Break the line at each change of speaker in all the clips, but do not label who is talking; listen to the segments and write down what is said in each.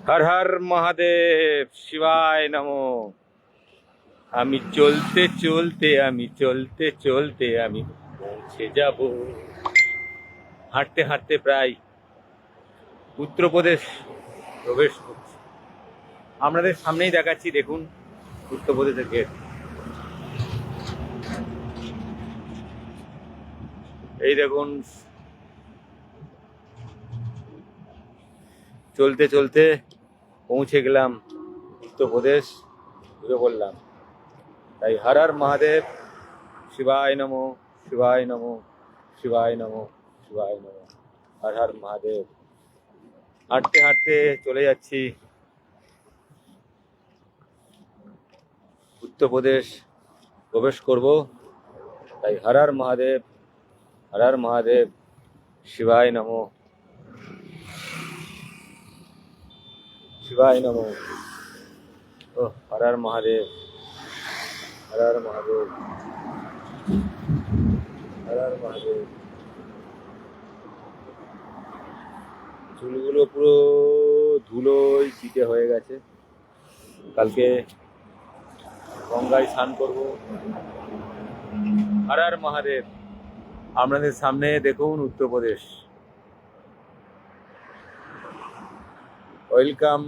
হর হর মহাদেব, শিবায় নমো। আমি চলতে চলতে আমি পৌঁছে যাব। হাঁটতে হাঁটতে প্রায় উত্তরপ্রদেশ প্রবেশ করছি। আপনাদের সামনেই দেখাচ্ছি, দেখুন উত্তরপ্রদেশের গেট। এই দেখুন, চলতে চলতে পৌঁছে গেলাম উত্তরপ্রদেশ, ঢুকে পড়লাম। তাই হর হর মহাদেব, শিবায় নমো, শিবায় নমো, শিবায় নমো, শিবায় নমো, হর হর মহাদেব। হাঁটতে হাঁটতে চলে যাচ্ছি উত্তরপ্রদেশ প্রবেশ করব। তাই হর হর মহাদেব, হর হর মহাদেব, শিবায় নমো, শিবায় নমো। ও হর হর মহাদেব, হর হর মহাদেব, হর হর মহাদেব। চুলগুলো পুরো ধুলোয় চিটে হয়ে গেছে। কালকে গঙ্গায় স্নান করব। হর হর মহাদেব। আপনাদের সামনে দেখুন উত্তরপ্রদেশ। Welcome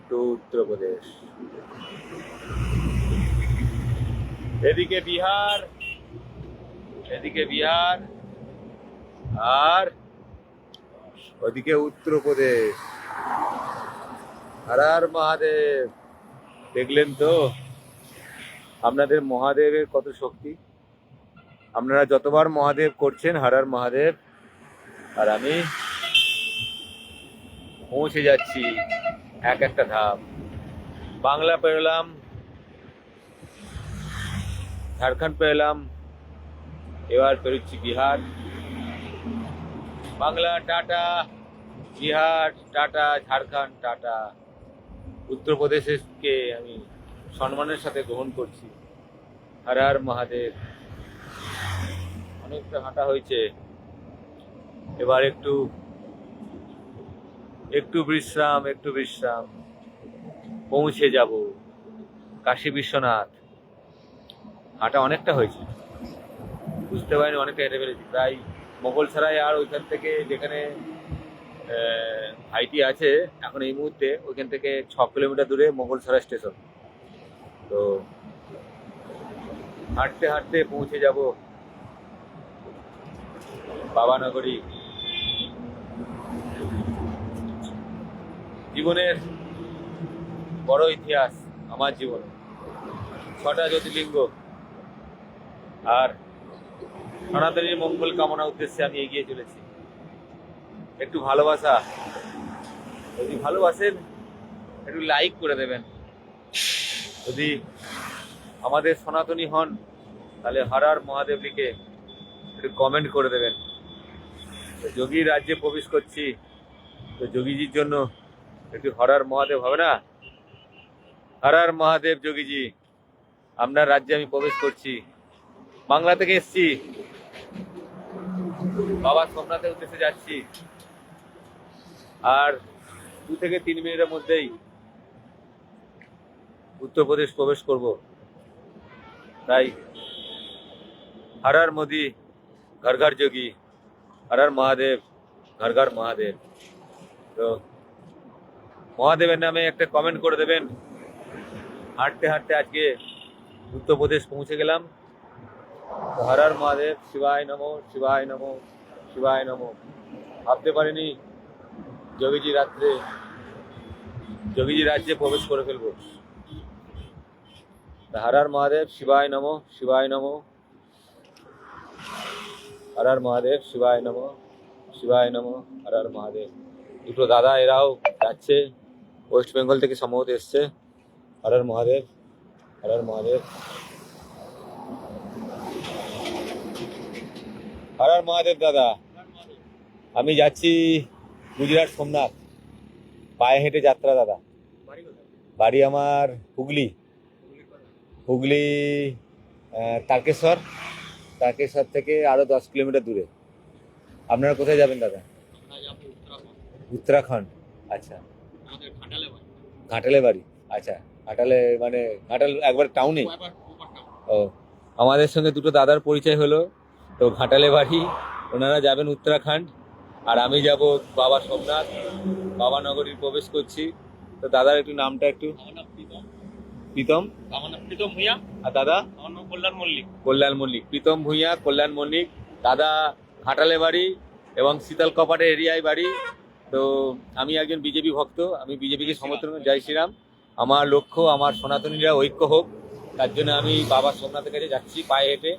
to Uttar Pradesh. এদিকে বিহার, এদিকে বিহার, আর ওদিকে উত্তরপ্রদেশ। হর হর মহাদেব। দেখলেন তো আপনাদের মহাদেবের কত শক্তি। আপনারা যতবার মহাদেব করছেন হর হর মহাদেব, আর আমি পৌঁছে যাচ্ছি এক একটা ধাপ। বাংলা পেরোলাম, ঝাড়খণ্ড পেরোলাম, এবার পেরোচ্ছি Bihar. Bangla tata, Bihar tata, Jharkhand tata, উত্তরপ্রদেশকে আমি সম্মানের সাথে গ্রহণ করছি। হর হর মহাদেব। অনেকটা হাঁটা হয়েছে, এবার একটু একটু বিশ্রাম, একটু বিশ্রাম, পৌঁছে যাব কাশী বিশ্বনাথ। হাঁটা অনেকটা হয়েছে, বুঝতে পারিনি অনেকটা হেঁটে ফেলেছি। প্রায় মোগলসরাই আর ওইখান থেকে যেখানে ভাইটি আছে এখন এই মুহূর্তে, ওইখান থেকে 6 কিলোমিটার দূরে মোগলসরাই স্টেশন। তো হাঁটতে হাঁটতে পৌঁছে যাব বাবানগরী। জীবনের বড় ইতিহাস আমার জীবন। 6টা জ্যোতির্লিঙ্গ আর সনাতনীর মঙ্গল কামনা উদ্দেশ্যে আমি এগিয়ে চলেছি। একটু ভালোবাসা, যদি ভালোবাসেন একটু লাইক করে দেবেন। যদি আমাদের সনাতনী হন তাহলে হর হর মহাদেব লিখে একটু কমেন্ট করে দেবেন। যোগীর রাজ্যে প্রবেশ করছি, তো যোগীজির জন্য একটু হর হর মহাদেব হবে না? হর হর মহাদেব যোগীজি, আপনার রাজ্যে আমি প্রবেশ করছি। বাংলা থেকে এসছি, বাবা সোমনাথের উদ্দেশ্যে যাচ্ছি। আর 2 থেকে 3 মিনিটের মধ্যেই উত্তরপ্রদেশ প্রবেশ করব। তাই হর হর মোদি, ঘর ঘর যোগী, হর হর মহাদেব, ঘর ঘর মহাদেব। তো মহাদেবের নামে একটা কমেন্ট করে দেবেন। হাঁটতে হাঁটতে আজকে উত্তরপ্রদেশ পৌঁছে গেলাম। হর হর মহাদেব, শিবায় নমো, শিবায় নমো, শিবায় নমো। ভাবতে পারিনি যোগীজি রাজ্যে প্রবেশ করে ফেলবো। হর হর মহাদেব, শিবায় নমো, শিবায় নমো, হর হর মহাদেব, শিবায় নমো, শিবায় নমো, হর হর মহাদেব। দুটো দাদা এরাও যাচ্ছে, ওয়েস্ট বেঙ্গল থেকে সম্ভবত এসছে। হর হর মহাদেব, হর হর মহাদেব, হর হর মহাদেব। দাদা আমি যাচ্ছি গুজরাট সোমনাথ, পায়ে হেঁটে যাত্রা। দাদা বাড়ি আমার হুগলি, হুগলি তারকেশ্বর, তারকেশ্বর থেকে আরো 10 কিলোমিটার দূরে। আপনারা কোথায় যাবেন দাদা? উত্তরাখণ্ড। আচ্ছা,
আমাদের ঘাটালে বাড়ি।
ঘাটালে বাড়ি। আচ্ছা, ঘাটালে মানে ঘাটাল একবার টাউনে।
ওপার টাউন।
ও, আমাদের সঙ্গে দুটো দাদার পরিচয় হলো। তো ঘাটালে বাড়ি, ওনারা যাবেন উত্তরাখণ্ড, আর আমি যাব বাবা সোমনাথ, বাবা নগরীর প্রবেশ করছি। তো দাদার একটু নামটা একটু।
আমার নাম প্রীতম।
প্রীতম।
আমার নাম প্রীতম ভূঁইয়া।
আর দাদা?
আমার নাম কল্যাণ মল্লিক।
কল্যাণ মল্লিক। প্রীতম ভূঁইয়া, কল্যাণ মল্লিক। দাদা ঘাটালে বাড়ি এবং শীতল কপাটের এরিয়ায় বাড়ি। তো আমি একজন বিজেপি ভক্ত, আমি বিজেপিকে সমর্থন করি। জয় শ্রীরাম। আমার লক্ষ্য আমার সনাতনীরা ঐক্য হোক, তার জন্য আমি বাবা সোমনাথের কাছে যাচ্ছি পায়ে হেঁটে।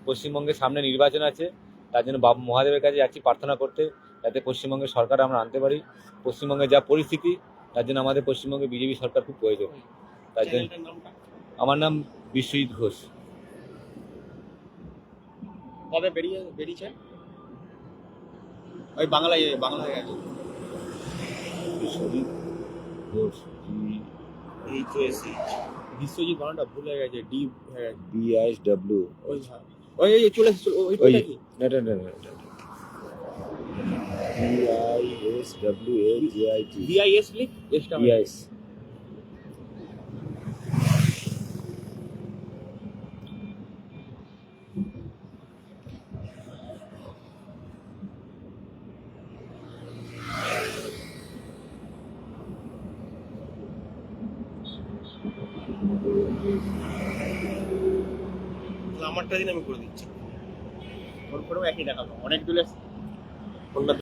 পশ্চিমবঙ্গের সামনে নির্বাচন আছে, তার জন্য বাবা মহাদেবের কাছে যাচ্ছি প্রার্থনা করতে, যাতে পশ্চিমবঙ্গের সরকার আমরা আনতে পারি। পশ্চিমবঙ্গের যা পরিস্থিতি, তার জন্য আমাদের পশ্চিমবঙ্গে বিজেপি সরকার খুব প্রয়োজন। তার জন্য
চ্যানেলটার নামটা?
আমার নাম বিশ্বজিৎ ঘোষ।
কবে বেরিয়েছেন? ওই বাংলায় আছে।
বিশ্বজিৎ ঘোষ,
বিশ্বজিৎ বানানটা ভুল হয়ে গেছে, ডি হয়ে গেছে।
BISW।
ওই ওই ওই চলে এসেছে, ওইটা কি?
না BISWAGIT।
বিআইএস লিখ, এসটা
BIS।
আমারটা দিন আমি করে দিচ্ছি। ওর করেও একই দেখাবো, অনেক দূরে